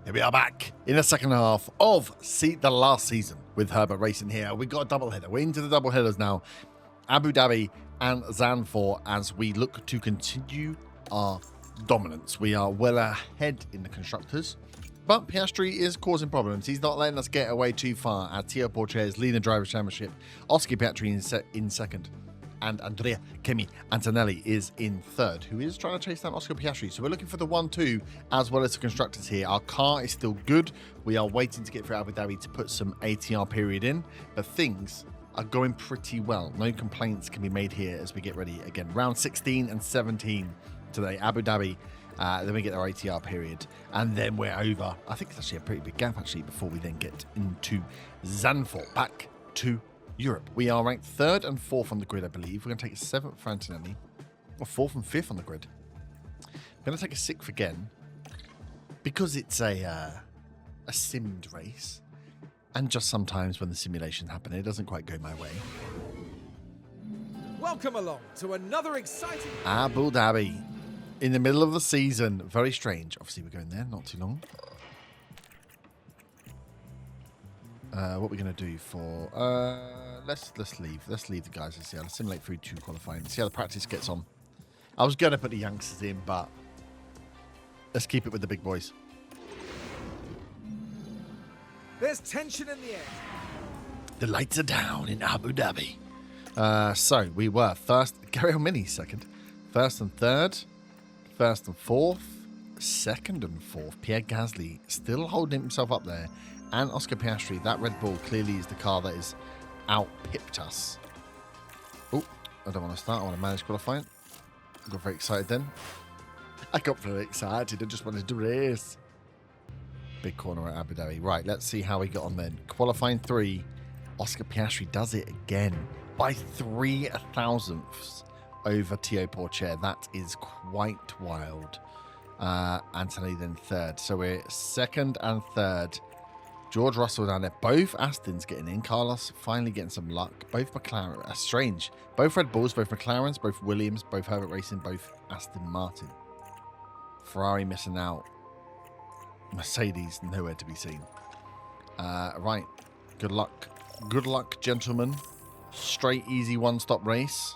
Here we are back in the second half of the last season with Herbert Racing here. We got a double header. We're into the double headers now. Abu Dhabi and Zandvoort as we look to continue our dominance. We are well ahead in the constructors, but Piastri is causing problems. He's not letting us get away too far. Teo Porcher is leading the Drivers' Championship. Oscar Piastri in second. And Andrea Kemi Antonelli is in third, who is trying to chase down Oscar Piastri. So we're looking for the 1-2 as well as the constructors here. Our car is still good. We are waiting to get through Abu Dhabi to put some ATR period in, but things are going pretty well. No complaints can be made here as we get ready again. Round 16 and 17 today, Abu Dhabi. Then we get our ATR period, and then we're over. I think it's actually a pretty big gap actually before we then get into Zandvoort, back to Europe. We are ranked 3rd and 4th on the grid, I believe. We're going to take a 7th for Antonelli, or 4th and 5th on the grid. We're going to take a 6th again because it's a simmed race, and just sometimes when the simulations happen, it doesn't quite go my way. Welcome along to another exciting Abu Dhabi in the middle of the season. Very strange. Obviously, we're going there not too long. What we're going to do for let's leave the guys and see how to simulate through to qualifying, see how the practice gets on. I was going to put the youngsters in, but let's keep it with the big boys. There's tension in the air. The lights are down in Abu Dhabi. So we were first, Gary Mini second, first and third, first and fourth, second and fourth. Pierre Gasly still holding himself up there. And Oscar Piastri, that Red Bull clearly is the car that has out-pipped us. Oh, I don't want to start. I want to manage qualifying. I got very excited then. I got very excited. I just wanted to race. Big corner at Abu Dhabi. Right, let's see how we got on then. Qualifying 3, Oscar Piastri does it again by 3 thousandths over Teo Porcher. That is quite wild. Anthony then third. So we're second and third. George Russell down there. Both Astons getting in. Carlos finally getting some luck. Both McLaren. Strange. Both Red Bulls, both McLarens, both Williams, both Herbert Racing, both Aston Martin. Ferrari missing out. Mercedes nowhere to be seen. Right. Good luck. Good luck, gentlemen. Straight, easy, one-stop race.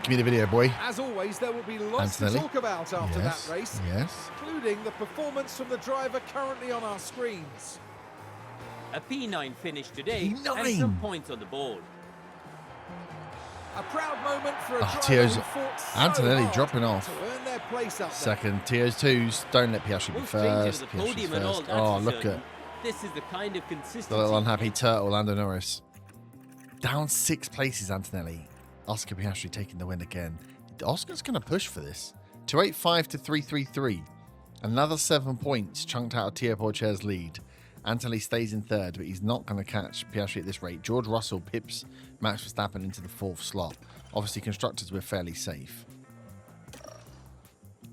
Give me the video, boy. As always, there will be lots to talk about after that race. Yes. Including the performance from the driver currently on our screens. A P9 finish today P9. and some points on the board. A proud moment for a driver Teo's who fought so Antonelli hard dropping off. to earn their place up there. Second, Teo's 2s. Don't let Piastri be We'll change first. to the Piastri's podium and all first. that. Oh, look at This is the kind of the consistency. little unhappy turtle, Lando Norris. Down 6 places, Antonelli. Oscar Piastri taking the win again. Oscar's going to push for this. 285 to 333. Another 7 points chunked out of Teo Porcher's lead. Antonelli stays in third, but he's not going to catch Piastri at this rate. George Russell pips Max Verstappen into the 4th slot. Obviously, constructors, we're fairly safe.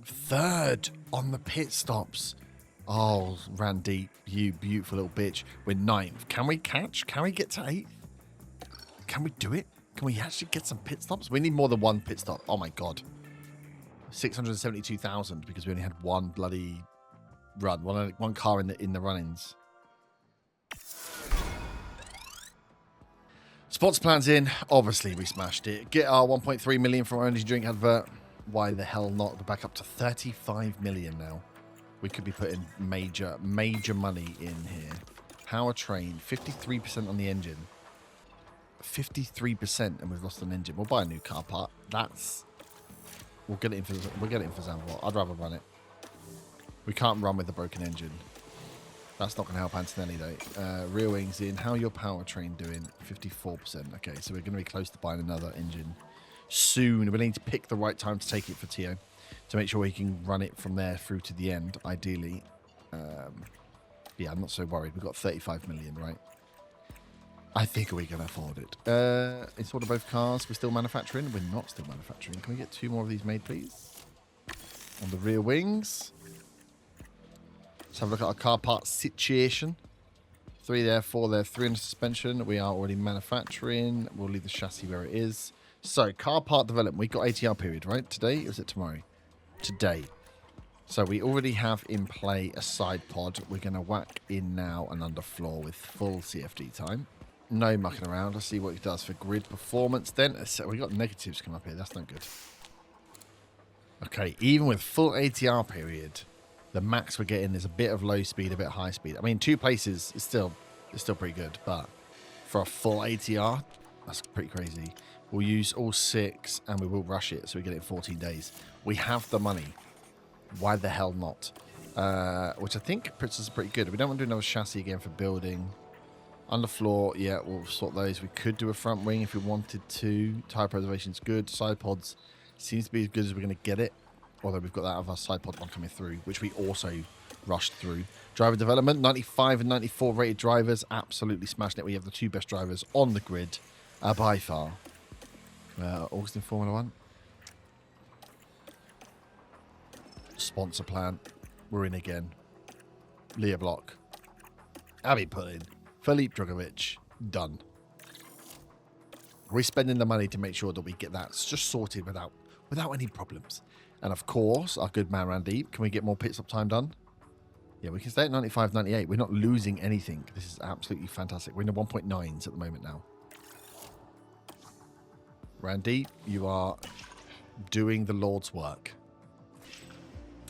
Third on the pit stops. Oh, Randy, you beautiful little bitch. We're 9th. Can we catch? Can we get to 8th? Can we do it? Can we actually get some pit stops? We need more than one pit stop. Oh, my God. 672,000 because we only had one bloody run. One car in the run-ins. Sports plans in. Obviously, we smashed it. Get our 1.3 million from our energy drink advert. Why the hell not? We're back up to 35 million now. We could be putting major money in here. Powertrain, 53% on the engine. 53%, and we've lost an engine. We'll buy a new car part. We'll get it in for Zandvoort. I'd rather run it. We can't run with a broken engine. That's not going to help Antonelli though. Rear wings in. How your powertrain doing? 54%. Okay, so we're going to be close to buying another engine soon. We need to pick the right time to take it for Teo to make sure he can run it from there through to the end, ideally. Yeah, I'm not so worried. We've got 35 million, right? I think we're going to afford it. It's order both cars. We're still manufacturing. We're not still manufacturing. Can we get 2 more of these made, please? On the rear wings. Let's have a look at our car part situation. 3 there, 4 there, 3 in the suspension. We are already manufacturing. We'll leave the chassis where it is. So, car part development. We got ATR period, right? Today? Or is it tomorrow? Today. So we already have in play a side pod. We're going to whack in now an underfloor with full CFD time. No mucking around. Let's see what he does for grid performance then. So we got negatives come up here. That's not good. Okay, even with full ATR period, the max we're getting is a bit of low speed, a bit of high speed. I mean, 2 places is still pretty good, but for a full ATR, that's pretty crazy. We'll use all 6 and we will rush it so we get it in 14 days. We have the money. Why the hell not? Which I think puts us pretty good. We don't want to do another chassis again for building. Underfloor, yeah, we'll sort those. We could do a front wing if we wanted to. Tire preservation's good. Side pods seems to be as good as we're going to get it. Although we've got that other side pod one coming through, which we also rushed through. Driver development, 95 and 94 rated drivers. Absolutely smashing it. We have the 2 best drivers on the grid by far. Austin Formula 1. Sponsor plan. We're in again. Leah Block. Abby Pullin. Filip Drugovic. Done. We're spending the money to make sure that we get that just sorted without any problems. And of course, our good man Randeep. Can we get more pit stop time done? Yeah, we can stay at 95, 98. We're not losing anything. This is absolutely fantastic. We're in the 1.9s at the moment now. Randeep, you are doing the Lord's work.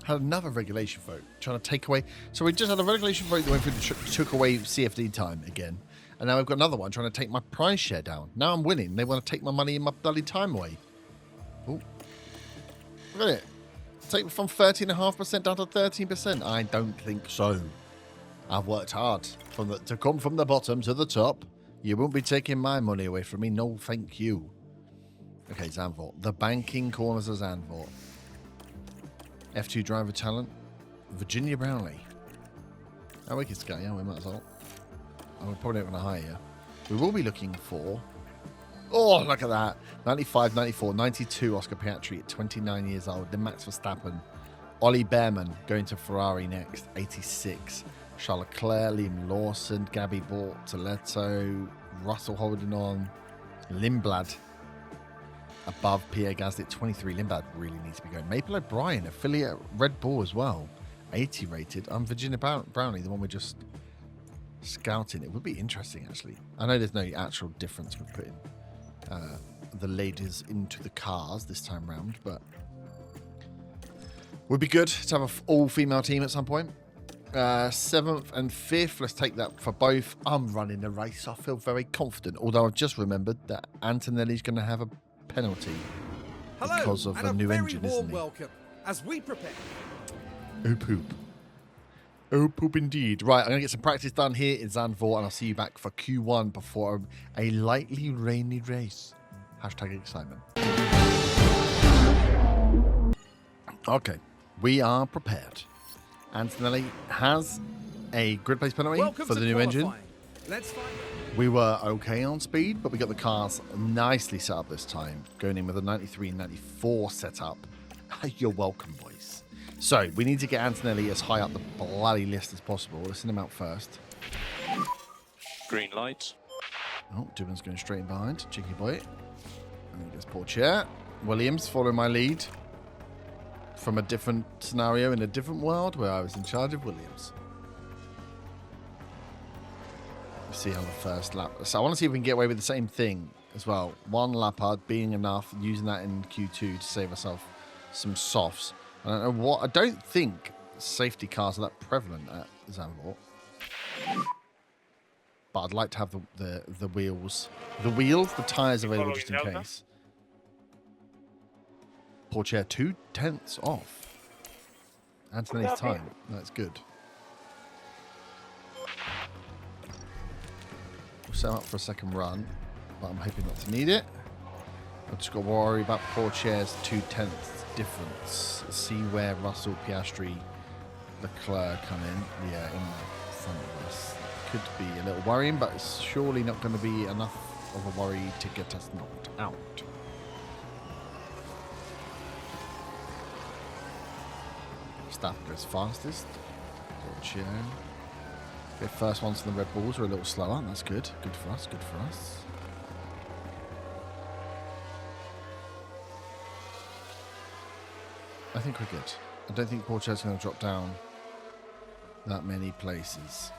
Had another regulation vote trying to take away. So we just had a regulation vote that went through that took away CFD time again. And now we've got another one trying to take my prize share down. Now I'm winning. They want to take my money and my bloody time away. Oh. Look at it. Take from 13.5% down to 13%. I don't think so. I've worked hard to come from the bottom to the top. You won't be taking my money away from me. No, thank you. Okay, Zandvoort. The banking corners of Zandvoort. F2 driver talent. Virginia Brownlee. Oh, we can scale. Yeah, we might as well. Oh, we're probably not going to hire you. We will be looking for... Oh, look at that. 95, 94, 92 Oscar Piastri at 29 years old. Then Max Verstappen. Ollie Behrman going to Ferrari next. 86. Charles Leclerc, Liam Lawson, Gabby Bortoletto, Russell holding on. Lindblad above Pierre Gasly at 23. Lindblad really needs to be going. Maple O'Brien, affiliate Red Bull as well. 80 rated. Virginia Brownlee, the one we're just scouting. It would be interesting, actually. I know there's no actual difference with putting the ladies into the cars this time round, but would be good to have an all-female team at some point. 7th and 5th, let's take that for both. I'm running the race. I feel very confident, although I've just remembered that Antonelli's going to have a penalty because of a new engine, isn't he? Welcome as we prepare. Oh, poop. Oh, poop indeed. Right, I'm going to get some practice done here in Zandvoort, and I'll see you back for Q1 before a lightly rainy race. Hashtag excitement. Okay, we are prepared. Antonelli has a grid place penalty for the new engine. Let's find out. We were okay on speed, but we got the cars nicely set up this time, going in with a 93 and 94 setup. You're welcome, boys. So, we need to get Antonelli as high up the bloody list as possible. Let's send him out first. Green light. Oh, Dubin's going straight in behind. Cheeky boy. And there's poor chair. Williams following my lead from a different scenario in a different world where I was in charge of Williams. Let's see how the first lap... So I want to see if we can get away with the same thing as well. One lap hard being enough, using that in Q2 to save ourselves some softs. I don't know what... I don't think safety cars are that prevalent at Zandvoort. But I'd like to have the wheels. The tyres available just in case. Poor chair, 2/10 off. Anthony's time. That's good. We'll set up for a second run, but I'm hoping not to need it. I've just got to worry about poor chair's 2/10 difference. See where Russell, Piastri, Leclerc come in. Yeah, in front of us. Could be a little worrying, but it's surely not going to be enough of a worry to get us knocked out. Staff goes fastest. Poor the first ones from the Red Bulls are a little slower. That's good. Good for us. Good for us. I think we're good. I don't think Porcher's going to drop down that many places.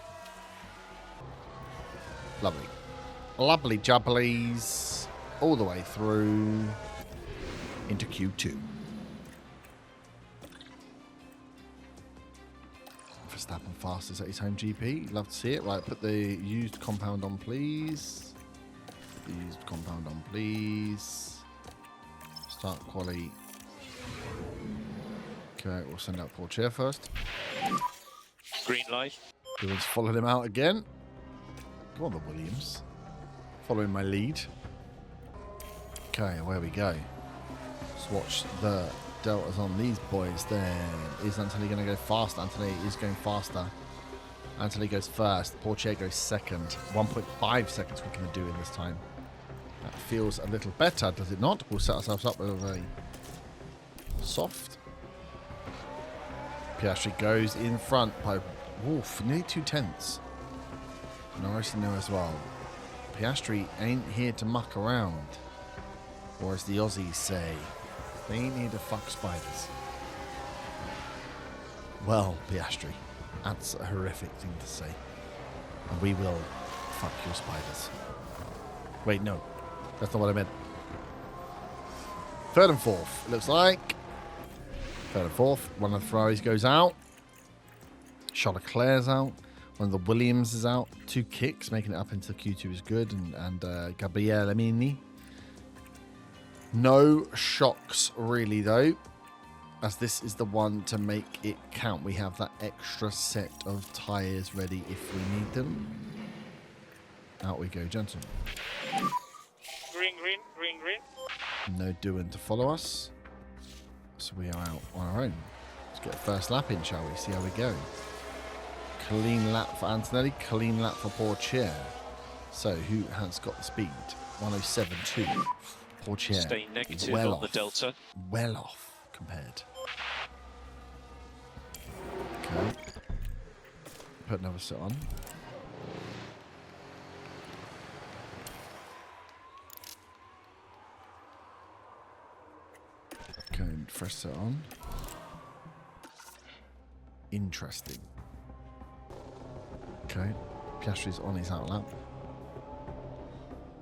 Lovely. Lovely jubblies all the way through into Q2. Verstappen fastest at his home GP. Love to see it. Right, put the used compound on, please. Put the used compound on, please. Start quali. Okay, we'll send out Porcher first. Green light. Williams followed him out again. Come on, the Williams. Following my lead. Okay, away we go. Let's watch the deltas on these boys then. Is Anthony going to go fast? Anthony is going faster. Anthony goes first. Porcher goes second. 1.5 seconds we can do in this time. That feels a little better, does it not? We'll set ourselves up with a soft. Piastri goes in front by nearly 2/10. Norris in there as well. Piastri ain't here to muck around. Or as the Aussies say, they ain't here to fuck spiders. Well, Piastri, that's a horrific thing to say. And we will fuck your spiders. Wait, no. That's not what I meant. Third and fourth, looks like. Third and fourth. One of the Ferraris goes out. Charles Leclerc's out. One of the Williams is out. 2 kicks, making it up into Q2 is good. And Gabriele Mini. No shocks, really, though. As this is the one to make it count. We have that extra set of tyres ready if we need them. Out we go, gentlemen. Green, green, green, green. No doing to follow us. So we are out on our own. Let's get a first lap in, shall we? See how we go. Clean lap for Antonelli. Clean lap for Porcher. So who has got the speed? 107.2. Porcher. Stay negative well on off. the delta. Well off compared. Okay. Put another set on. Okay, fresh set on. Interesting. Okay, Piastri's on his out lap.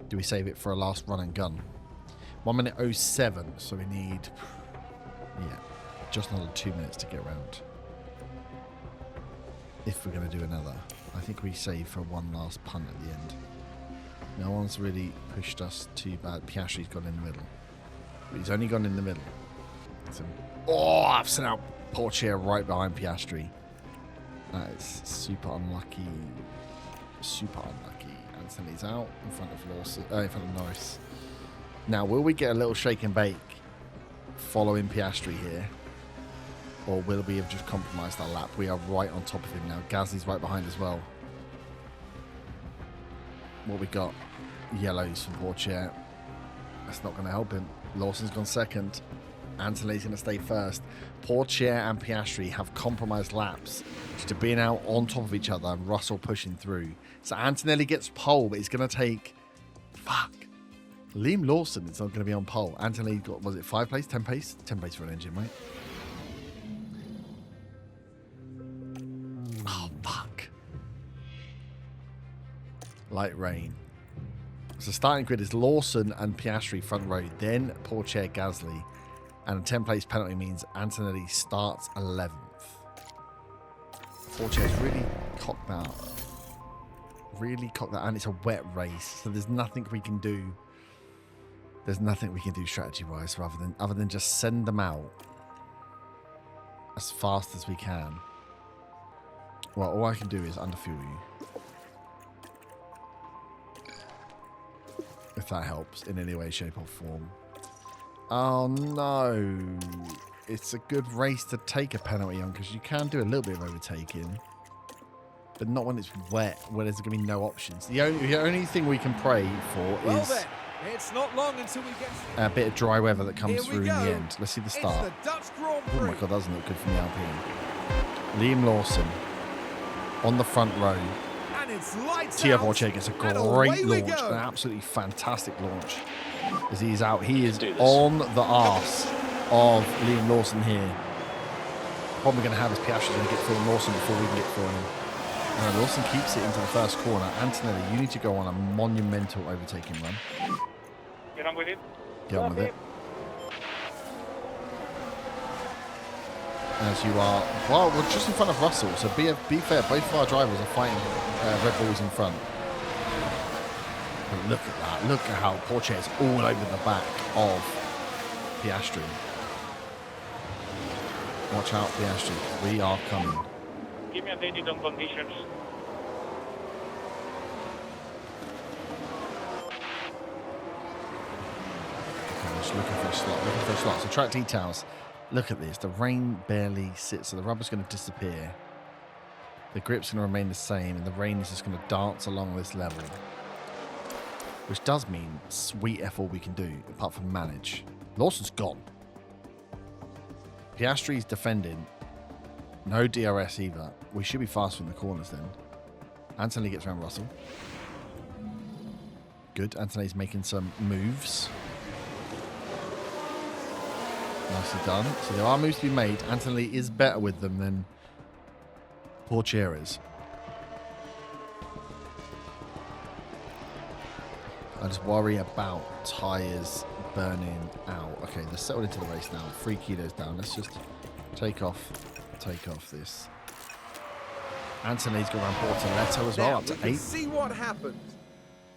Do we save it for a last run and gun? 1 minute 07, so we need, just another 2 minutes to get around. If we're going to do another. I think we save for one last punt at the end. No one's really pushed us too bad. Piastri's gone in the middle. But he's only gone in the middle. So, I've sent out Porcher right behind Piastri. That is super unlucky. Super unlucky. Anthony's out in front of Norris. Now, will we get a little shake and bake following Piastri here? Or will we have just compromised our lap? We are right on top of him now. Gasly's right behind as well. What we got? Yellows from Porcher. That's not going to help him. Lawson's gone second. Anthony's going to stay first. Porcher and Piastri have compromised laps to being out on top of each other and Russell pushing through. So Antonelli gets pole, but he's going to take... Fuck. Liam Lawson is not going to be on pole. Antonelli got, was it 5 pace? 10 pace? 10 pace for an engine, right? Oh, fuck. Light rain. So starting grid is Lawson and Piastri front row, then Porcher, Gasly. And a 10 place penalty means Antonelli starts 11th. Porcher's really cocked that up. Really cocked that, and it's a wet race, so there's nothing we can do. There's nothing we can do strategy-wise other than just send them out as fast as we can. Well, all I can do is underfuel you. If that helps in any way, shape, or form. Oh no. It's a good race to take a penalty on because you can do a little bit of overtaking. But not when it's wet, where there's going to be no options. The only thing we can pray for is then, it's not long until we get a bit of dry weather that comes through in go. the end. Let's see the start. It's the Dutch Grand Prix. Oh my god, that doesn't look good from the Alpine. Liam Lawson on the front row. And it's lights Tia out, Porcher gets a and great away we launch, go. an absolutely fantastic launch. As he's out, he is Do this. on the arse of Liam Lawson here. problem we're going to have is Piastri's going to get through on Lawson before we can get through on him. Lawson keeps it into the first corner. Antonelli, you need to go on a monumental overtaking run. Get on with it. Get on with it. As you are, well, we're just in front of Russell, so be fair, both of our drivers are fighting Red Bulls in front. But look at that, look at how Porsche is all over the back of Piastri. Watch out, Piastri, we are coming. Give me updated on conditions. Okay, just looking for a slot, So track details. Look at this. The rain barely sits, so the rubber's going to disappear. The grip's going to remain the same, and the rain is just going to dance along this level. Which does mean sweet F all we can do, apart from manage. Lawson's gone. Piastri's defending. No DRS either. We should be faster in the corners then. Anthony gets around Russell. Good. Anthony's making some moves. Nicely done. So there are moves to be made. Anthony is better with them than Porsche is. I just worry about tyres burning out. Okay, they're settled into the race now. 3 kilos down. Let's just take off this. Anthony's got around Bortoletto as well, Now up to we can 8. see what happened.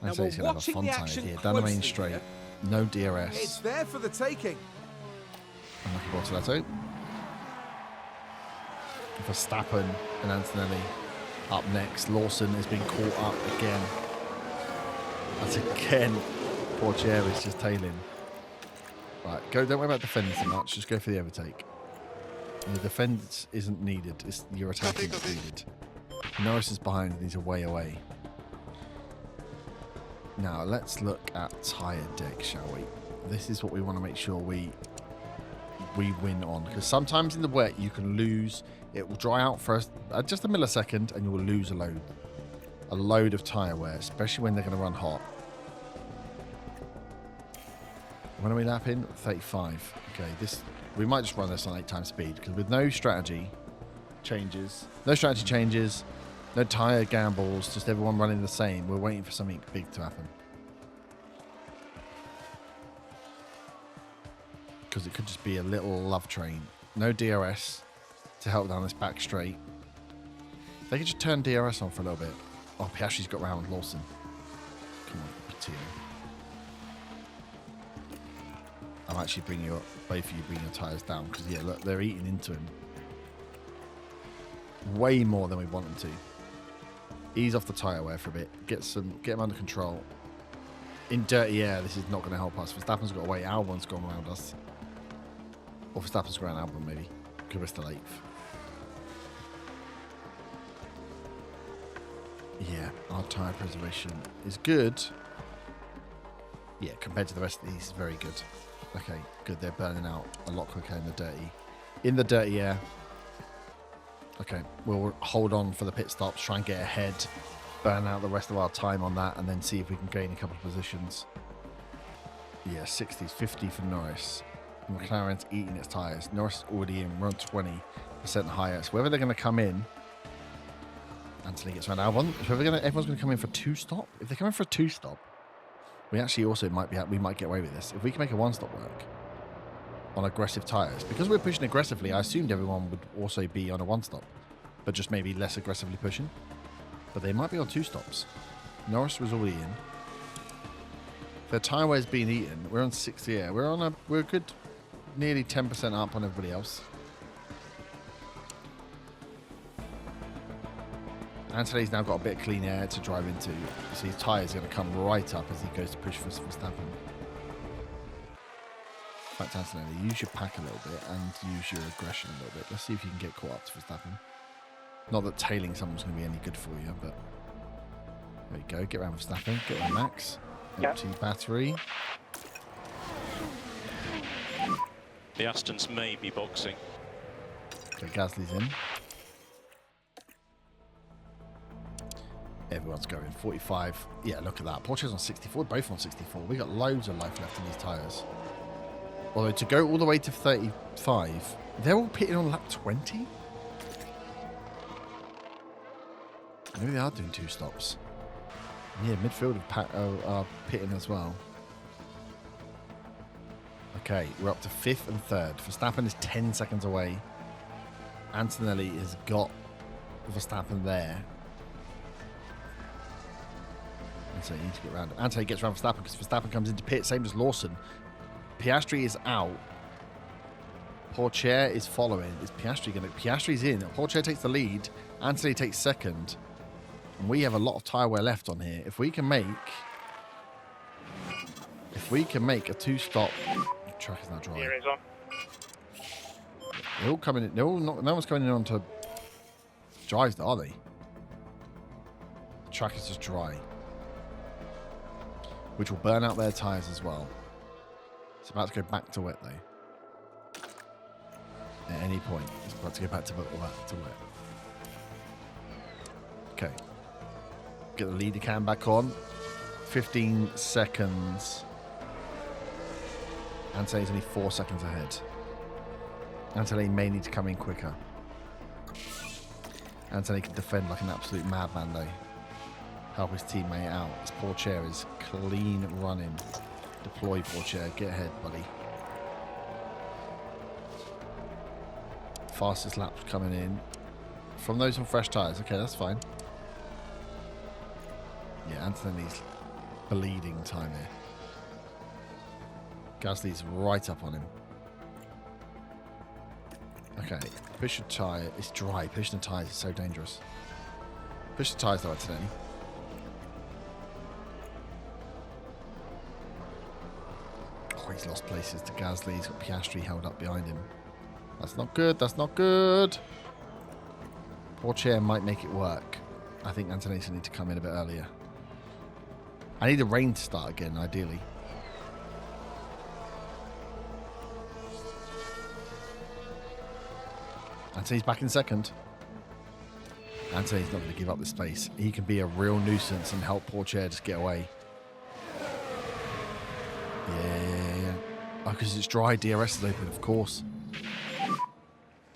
Anthony's we're going to have a watching fun the time action here. Down the main closely straight. here. No DRS. It's there for the taking. Unlucky Bortoletto. Verstappen and Antonelli up next. Lawson has been caught up again. That's again. Porsche is just tailing. Right, go. Don't worry about defending so much. Just go for the overtake. The defense isn't needed. It's your attacking that's needed. Norris is behind and he's away. Now let's look at tyre deck, shall we? This is what we want to make sure we win on, because sometimes in the wet you can lose. It will dry out for just a millisecond and you will lose a load of tyre wear, especially when they're going to run hot. When are we lapping? 35. Okay, we might just run this on 8 times speed, because with no strategy changes, no tyre gambles, just everyone running the same, we're waiting for something big to happen. Because it could just be a little love train. No DRS to help down this back straight. They could just turn DRS on for a little bit. Oh, Piastri's got round with Lawson. Come on, Patio. I'll actually bring you up. Both of you bring your tyres down, because yeah, look, they're eating into him. Way more than we want them to. Ease off the tyre wear for a bit. Get him under control. In dirty air, this is not going to help us. Verstappen's got away. Albon's gone around us. Or Verstappen's gone around Albon, maybe. Because we're still 8th. Yeah, our tyre preservation is good. Yeah, compared to the rest of these, it's very good. Okay, good. They're burning out a lot quicker in the dirty air. Okay, we'll hold on for the pit stops, try and get ahead, burn out the rest of our time on that, and then see if we can gain a couple of positions. Yeah, 60s, 50 for Norris. McLaren's eating its tyres. Norris is already in. We're on 20% higher. So whether they're going to come in, Anthony gets around Albon. Everyone's going to come in for 2-stop. If they come in for a 2-stop, we actually also we might get away with this. If we can make a 1-stop work on aggressive tyres, because we're pushing aggressively, I assumed everyone would also be on a 1-stop, but just maybe less aggressively pushing. But they might be on 2-stops. Norris was already in. Their tyre wear's been eaten. We're on 60. Yeah, we're a good nearly 10% up on everybody else. Anthony's now got a bit of clean air to drive into. So his tyres are going to come right up as he goes to push for Verstappen. In fact, Anthony, use your pack a little bit and use your aggression a little bit. Let's see if you can get caught up to Verstappen. Not that tailing someone's going to be any good for you, but there you go. Get around Verstappen. Get around Max. Empty battery. The Astons may be boxing. Okay, Gasly's in. Everyone's going 45. Yeah, look at that. Porsche's on 64. Both on 64. We got loads of life left in these tyres. Although to go all the way to 35, they're all pitting on lap 20. Maybe they are doing 2 stops. Yeah, midfield are pitting as well. Okay, we're up to 5th and 3rd. Verstappen is 10 seconds away. Antonelli has got Verstappen there. And so you need to get around him. Antonelli gets around Verstappen because Verstappen comes into pit, same as Lawson. Piastri is out. Pourchaire is following. Is Piastri going to... Piastri's in. Pourchaire takes the lead. Antonelli takes 2nd. And we have a lot of tyre wear left on here. If we can make a 2-stop... The track is now dry. Here is on. They're all coming in. No one's coming in onto dries, are they? The track is just dry, which will burn out their tyres as well. It's about to go back to wet though. At any point, it's about to go back to wet. Okay. Get the leader cam back on. 15 seconds. Antonelli's only 4 seconds ahead. Antonelli may need to come in quicker. Antonelli can defend like an absolute madman though. Help his teammate out. His Pourchaire is clean running. Deploy Pourchaire. Get ahead, buddy. Fastest laps coming in. From those on fresh tyres. Okay, that's fine. Yeah, Antonelli's bleeding time here. Gasly's right up on him. Okay, push the tyre. It's dry. Pushing the tyres is so dangerous. Push the tyres though, Antonelli. Oh, he's lost places to Gasly. He's got Piastri held up behind him. That's not good. That's not good. Pourchaire might make it work. I think Antonelli's going to need to come in a bit earlier. I need the rain to start again, ideally. Anthony's back in 2nd. Anthony's not going to give up the space. He can be a real nuisance and help Pourchaire just get away. Yeah. Oh, because it's dry. DRS is open, of course.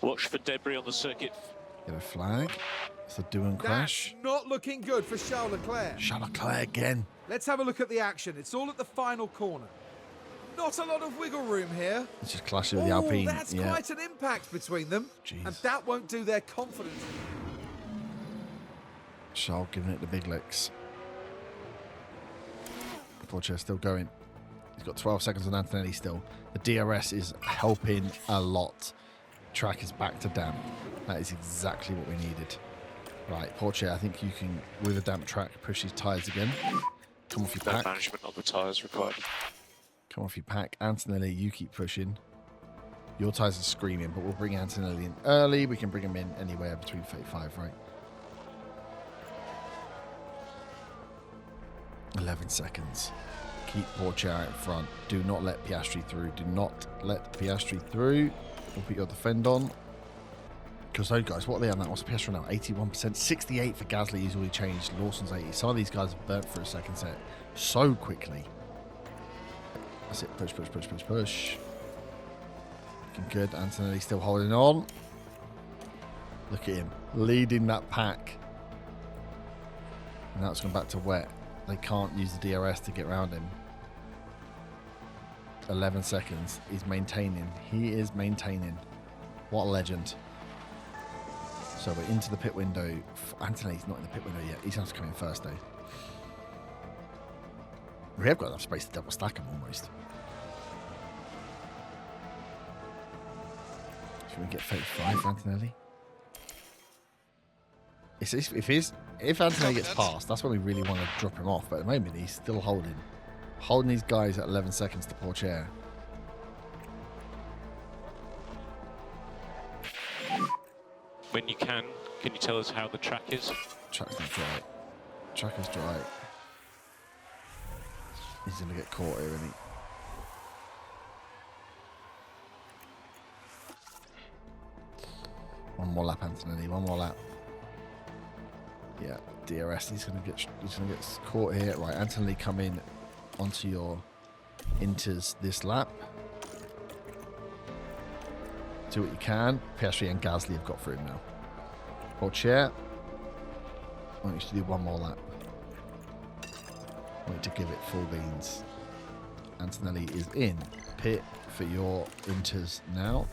Watch for debris on the circuit. Get a flag. It's a do and crash. That's not looking good for Charles Leclerc. Charles Leclerc again. Let's have a look at the action. It's all at the final corner. Not a lot of wiggle room here. It's just clashing with the Alpine. That's quite an impact between them. Jeez. And that won't do their confidence. Charles giving it the big licks. Pourchaire still going. He's got 12 seconds on Antonelli still. The DRS is helping a lot. Track is back to damp. That is exactly what we needed. Right, Pourchaire, I think you can, with a damp track, push his tyres again. Come off your No pack. management of the tyres required. Come off your pack. Antonelli, you keep pushing. Your tyres are screaming, but we'll bring Antonelli in early. We can bring him in anywhere between 35, right? 11 seconds. Keep Pourchaire out in front. Do not let Piastri through. Do not let Piastri through. We'll put your defend on. Because those guys, what are they on that? What's Piastri now? 81%. 68 for Gasly. He's already changed. Lawson's 80. Some of these guys have burnt for a second set so quickly. That's it. Push. Looking good. Antonelli still holding on. Look at him. Leading that pack. And now it's gone back to wet. They can't use the DRS to get around him. 11 seconds. He's maintaining. He is maintaining. What a legend. So we're into the pit window. Antonelli's not in the pit window yet. He's going to have to come in first, though. We have got enough space to double stack him almost. Should we get 35 for Antonelli? If Antonelli gets past, that's when we really want to drop him off. But at the moment, he's still holding these guys at 11 seconds to Pourchaire. When you can you tell us how the track is? Track's not dry. Track is dry. He's going to get caught here, isn't he? One more lap, Antonelli. One more lap. Yeah, DRS. He's going to get caught here. Right, Antonelli, come in onto your inters this lap. Do what you can. Piastri and Gasly have got through him now. Pourchaire. I want you to do one more lap. I want you to give it full beans. Antonelli is in pit for your inters now.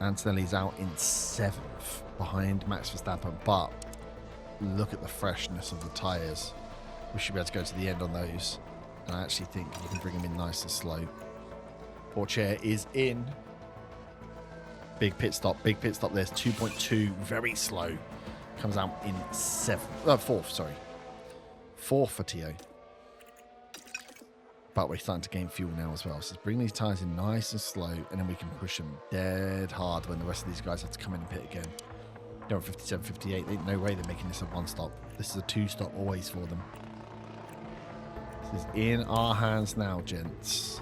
Antonelli's out in 7th behind Max Verstappen, but look at the freshness of the tyres. We should be able to go to the end on those. And I actually think you can bring him in nice and slow. Pourchaire is in. Big pit stop. Big pit stop. There's 2.2. Very slow. Comes out in 4th, sorry. 4th for Tio. But we're starting to gain fuel now as well. So let's bring these tyres in nice and slow, and then we can push them dead hard when the rest of these guys have to come in and pit again. They're on 57, 58. Ain't no way they're making this a 1-stop. This is a 2-stop always for them. This is in our hands now, gents.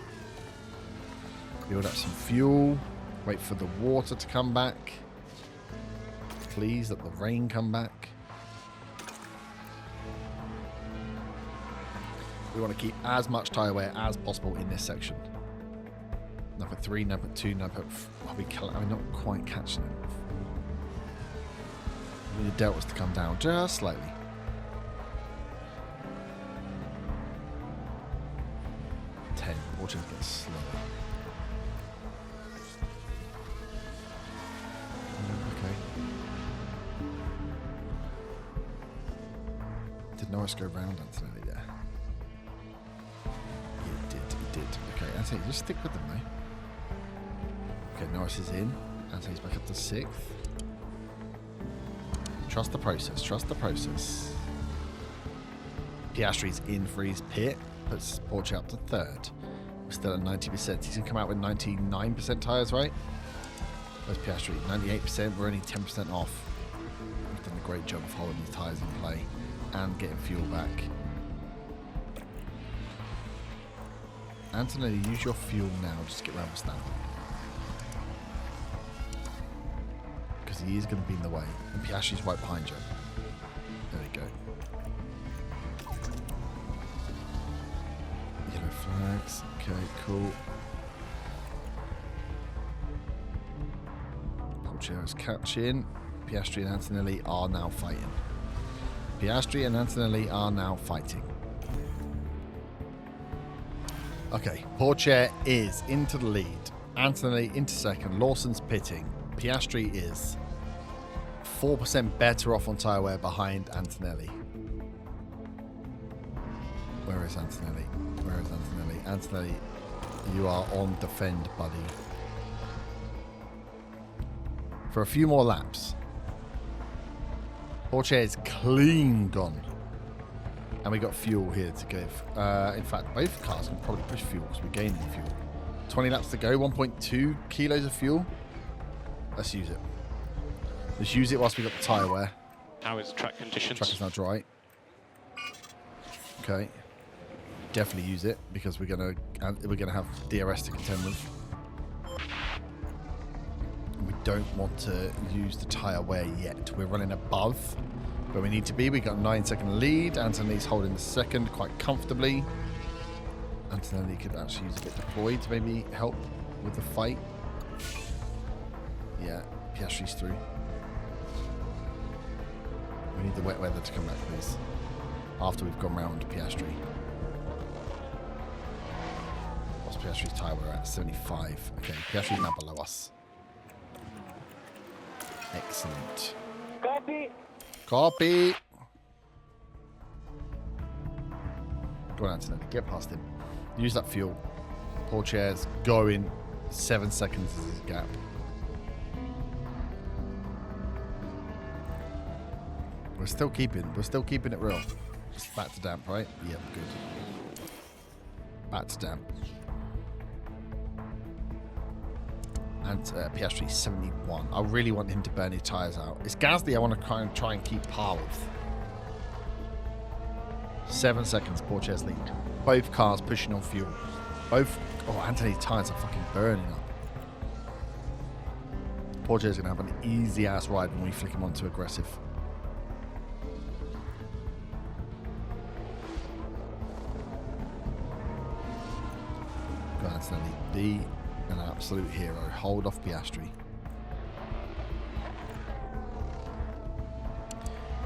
Build up some fuel. Wait for the water to come back. Please let the rain come back. We want to keep as much tyre wear as possible in this section. Number 3, number 2, number 4. Are we not quite catching it? We need the deltas to come down just slightly. Watching it get slower. Okay. Did Norris go round Antonelli there? He did. Okay, Anthony, just stick with them though. Okay, Norris is in. Anthony's back up to 6th. Trust the process, trust the process. Piastri's in for his pit. Puts Porsche up to 3rd. We're still at 90%. He's going to come out with 99% tyres, right? Where's Piastri? 98%. We're only 10% off. We've done a great job of holding these tyres in play and getting fuel back. Antonelli, use your fuel now. Just get round the stand. Because he is going to be in the way. And Piastri's right behind you. There we go. Yellow flags. Okay, cool. Porchero's catching. Piastri and Antonelli are now fighting. Piastri and Antonelli are now fighting. Okay, Pourchaire is into the lead. Antonelli into 2nd. Lawson's pitting. Piastri is 4% better off on tyre wear behind Antonelli. Where is Antonelli? Where is Antonelli? Antonelli, you are on defend, buddy. For a few more laps. Pourchaire is clean gone. And we got fuel here to give. In fact, both cars can probably push fuel because we're gaining fuel. 20 laps to go, 1.2 kilos of fuel. Let's use it. Let's use it whilst we got the tyre wear. How is track conditions? Track is now dry. Okay. Definitely use it because we're gonna have DRS to contend with. We don't want to use the tyre wear yet. We're running above where we need to be. We got a 9-second lead. Anthony's holding the 2nd quite comfortably. Antonelli could actually use a bit deployed to maybe help with the fight. Yeah, Piastri's through. We need the wet weather to come back, please. After we've gone round Piastri. What's Piastri's tyre wear at? 75. Okay, Piastri's now below us. Excellent. Copy. Copy. Go on, Antonelli. Get past him. Use that fuel. Pourchaire's going. 7 seconds is his gap. We're still keeping it real. Just back to damp, right? Yep, good. Back to damp. And Piastri 71. I really want him to burn his tyres out. It's Gasly I want to try and keep par with. 7 seconds, Pourchaire's lead. Both cars pushing on fuel. Both. Oh, Anthony's tyres are fucking burning up. Pourchaire's going to have an easy ass ride when we flick him onto aggressive. Go on, Antonelli. Be an absolute hero. Hold off Piastri.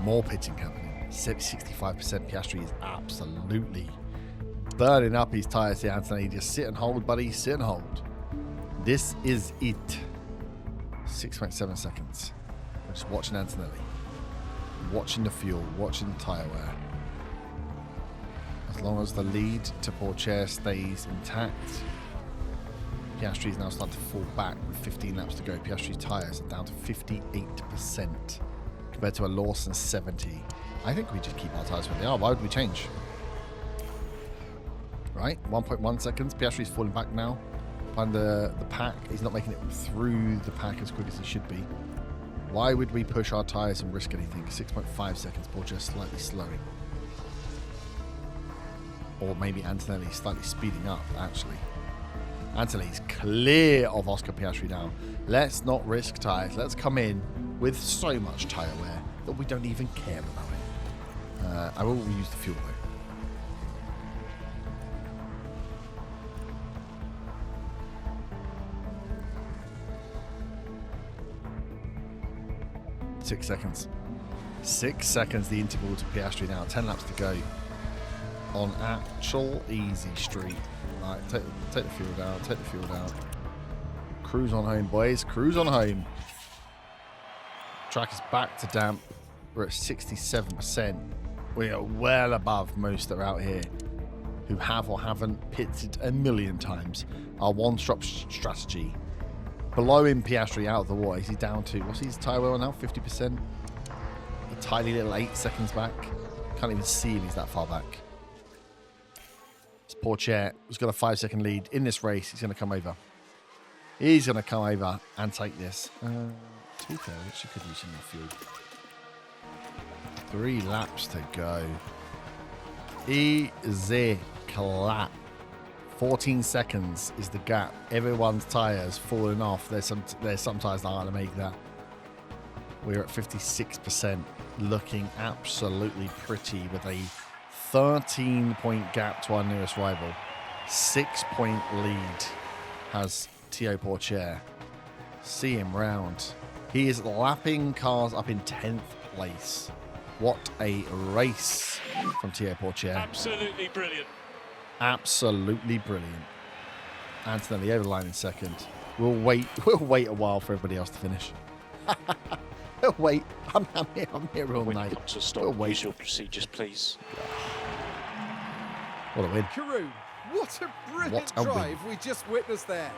More pitting happening. 65%. Piastri is absolutely burning up his tyres here, Anthony. Just sit and hold, buddy. Sit and hold. This is it. 6.7 seconds. I'm just watching Antonelli. Watching the fuel. Watching the tyre wear. As long as the lead to Pourchaire stays intact. Piastri is now starting to fall back with 15 laps to go. Piastri's tyres are down to 58% compared to a Lawson 70. I think we just keep our tyres where they are. Why would we change? Right, 1.1 seconds. Piastri's falling back now. Behind the pack. He's not making it through the pack as quick as he should be. Why would we push our tyres and risk anything? 6.5 seconds. Pourchaire slightly slowing. Or maybe Antonelli slightly speeding up, actually. Antonelli's clear of Oscar Piastri now. Let's not risk tyres. Let's come in with so much tyre wear that we don't even care about it. I will use the fuel though. Six seconds. 6 seconds, the interval to Piastri now. 10 laps to go. On actual easy street. Right, take the fuel down, take the fuel down. Cruise on home, boys. Cruise on home. Track is back to damp. We're at 67%. We are well above most that are out here who have or haven't pitted a million times. Our one-stop strategy. Below him, Piastri out of the water. Is he down to, what's his tyre wear now? 50%? A tiny little 8 seconds back. Can't even see him, he's that far back. Pourchaire has got a 5-second lead in this race. He's going to come over. He's going to come over and take this. To be fair, we actually could use some more fuel. 3 laps to go. Easy clap. 14 seconds is the gap. Everyone's tyres falling off. There's some tyres that aren't going to make that. We're at 56%, looking absolutely pretty with a 13-point gap to our nearest rival. 6-point lead has Thibaut Pourchaire. See him round. He is lapping cars up in 10th place. What a race from Thibaut Pourchaire. Absolutely brilliant. Absolutely brilliant. Antonelli over the line in second. We'll wait a while for everybody else to finish. We'll wait. I'm here all When night. it comes to stop, We'll wait. use your procedures, please. What a win. Karun, what a brilliant What a win. drive we just witnessed there.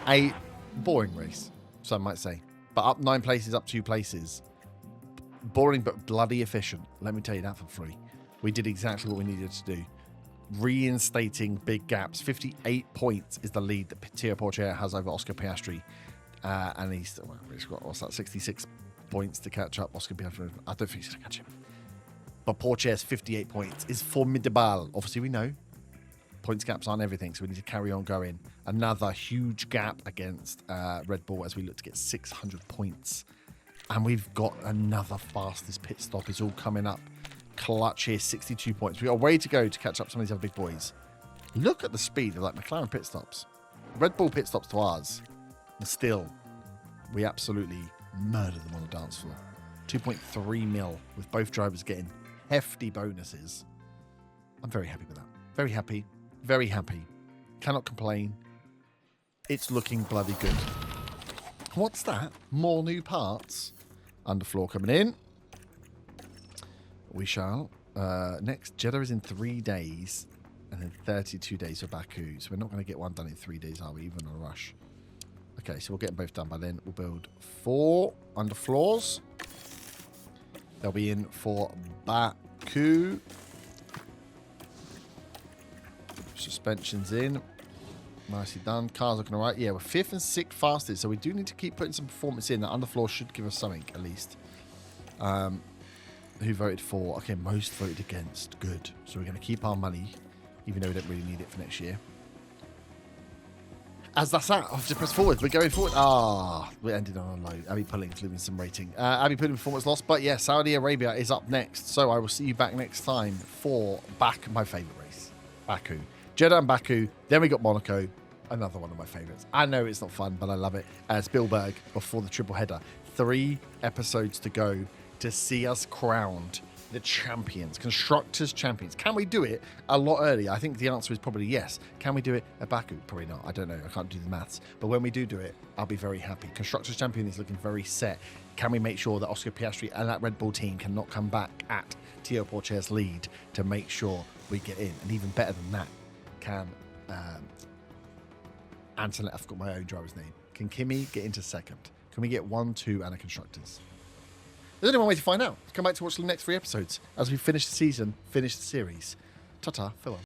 A boring race, some might say. But up 9 places, up 2 places. Boring but bloody efficient. Let me tell you that for free. We did exactly what we needed to do. Reinstating big gaps. 58 points is the lead that Thibaut Pourchaire has over Oscar Piastri. And he's got, what's that, 66 points to catch up. Oscar Piastri, I don't think he's going to catch him. But Pourchaire's 58 points is formidable. Obviously, we know points gaps aren't everything, so we need to carry on going. Another huge gap against Red Bull as we look to get 600 points. And we've got another fastest pit stop. It's all coming up. Clutch here, 62 points. We've got a way to go to catch up some of these other big boys. Look at the speed of like McLaren pit stops. Red Bull pit stops to ours. And still, we absolutely murder them on the dance floor. 2.3 mil with both drivers getting hefty bonuses. I'm very happy with that. Very happy. Very happy. Cannot complain. It's looking bloody good. What's that? More new parts. Underfloor coming in. We shall. Next, Jeddah is in 3 days. And then 32 days for Baku. So we're not going to get one done in 3 days, are we? Even on a rush. Okay, so we'll get them both done by then. We'll build 4 underfloors. They'll be in for Baku. Suspension's in. Nicely done. Cars looking all right. Yeah, we're 5th and 6th fastest, so we do need to keep putting some performance in. The underfloor should give us something, at least. Who voted for? Okay, most voted against. Good. So we're going to keep our money, even though we don't really need it for next year. As that's that, I've just pressed forward. We're going forward. We ended on a low. Abby Pulling's losing some rating. Abby Pulling performance lost, but yeah, Saudi Arabia is up next. So I will see you back next time for my favourite race, Baku. Jeddah and Baku. Then we got Monaco, another one of my favourites. I know it's not fun, but I love it. Spielberg before the triple header. 3 episodes to go to see us crowned the champions, constructors champions. Can we do it a lot earlier? I think the answer is probably yes. Can we do it at Baku? Probably not. I don't know. I can't do the maths. But when we do it, I'll be very happy. Constructors champion is looking very set. Can we make sure that Oscar Piastri and that Red Bull team cannot come back at Tio Porcher's lead to make sure we get in? And even better than that, can Anton, I forgot my own driver's name. Can Kimi get into second? Can we get 1, 2 and a constructors? There's only one way to find out. Come back to watch the next 3 episodes as we finish the season, finish the series. Ta-ta, farewell.